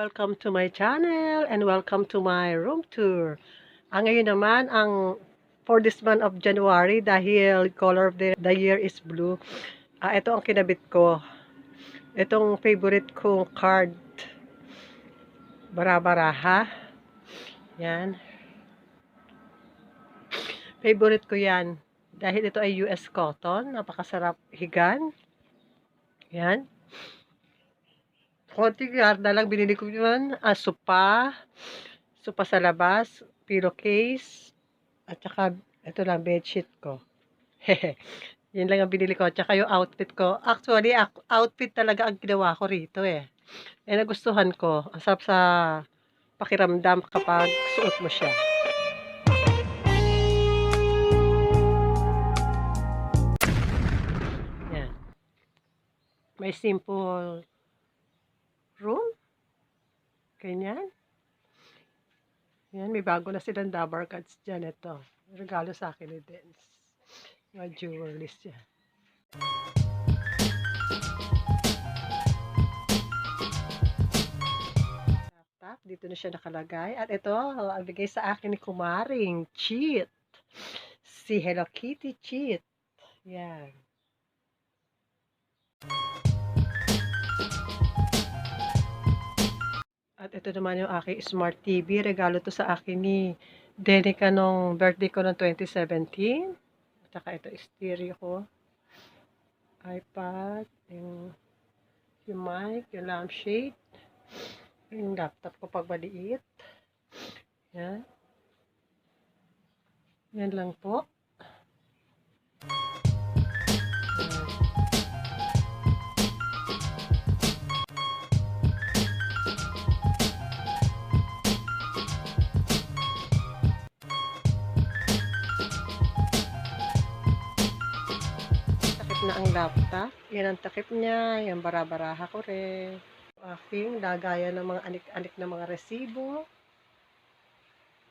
Welcome to my channel and welcome to my room tour. Ngayon naman, for this month of January, dahil color of the year is blue, ito ang kinabit ko. Itong favorite kong card. Bara-baraha. Yan. Favorite ko yan. Dahil ito ay US cotton. Napakasarap higan. Yan. Konting yarda lang binili ko yun. Sopa sa labas, pillowcase, at saka ito lang bedsheet ko. Yan lang ang binili ko. At saka yung outfit ko. Actually, outfit talaga ang ginawa ko rito eh. Nagustuhan ko. Ang sarap sa pakiramdam kapag suot mo siya. Yan. May simple room. Ganyan. Yan, may bago na silang dabar cards dyan. Ito. Regalo sa akin ni Dens. Mga jewelries dyan. Laptop. Dito na siya nakalagay. At ito, ang bigay sa akin ni Kumaring Cheat. Si Hello Kitty Cheat. Yan. At ito naman yung aking Smart TV. Regalo to sa akin ni Denica nung birthday ko noong 2017. At saka ito stereo ko. iPad. Yung mic. Yung lampshade. Yung laptop ko pag maliit. Yan. Yan lang po. Na ang laptop. Yan ang takip niya. Yan bara-baraha ko rin. Aking lagayan ng mga anik-anik na mga resibo.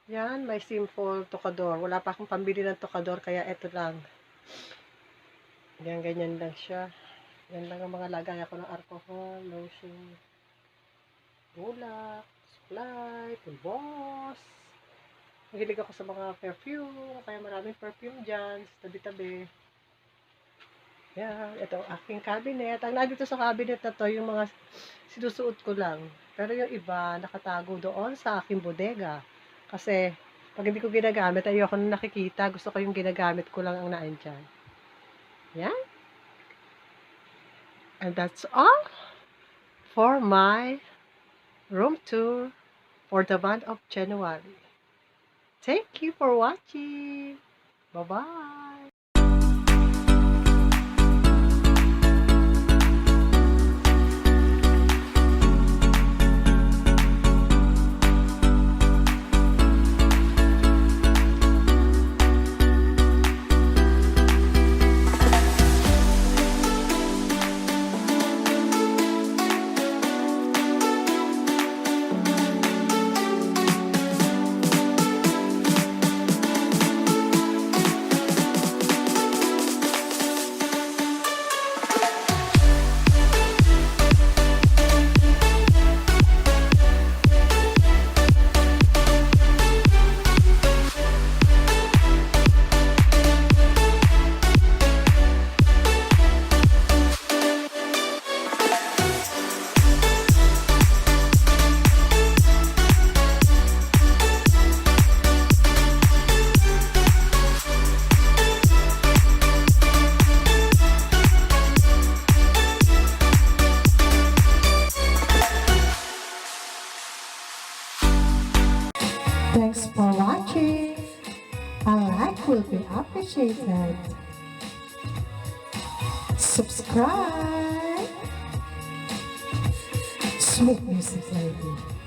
Yan, may simple tokador. Wala pa akong pambili ng tokador, kaya ito lang. Yan, ganyan lang siya. Yan lang ang mga lagayan ko ng alcohol, lotion, bulak, supply, pulbos. Mahilig ako sa mga perfume, kaya maraming perfume dyan, sa tabi-tabi. Yan, ito aking cabinet. Ang nandito sa cabinet na to, yung mga sinusuot ko lang. Pero yung iba, nakatago doon sa aking bodega. Kasi, pag hindi ko ginagamit, ayoko na nakikita. Gusto ko yung ginagamit ko lang ang naandyan. Yan. And that's all for my room tour for the month of January. Thank you for watching. Bye-bye. Thanks for watching. A like will be appreciated. Subscribe. Sweet music, lady.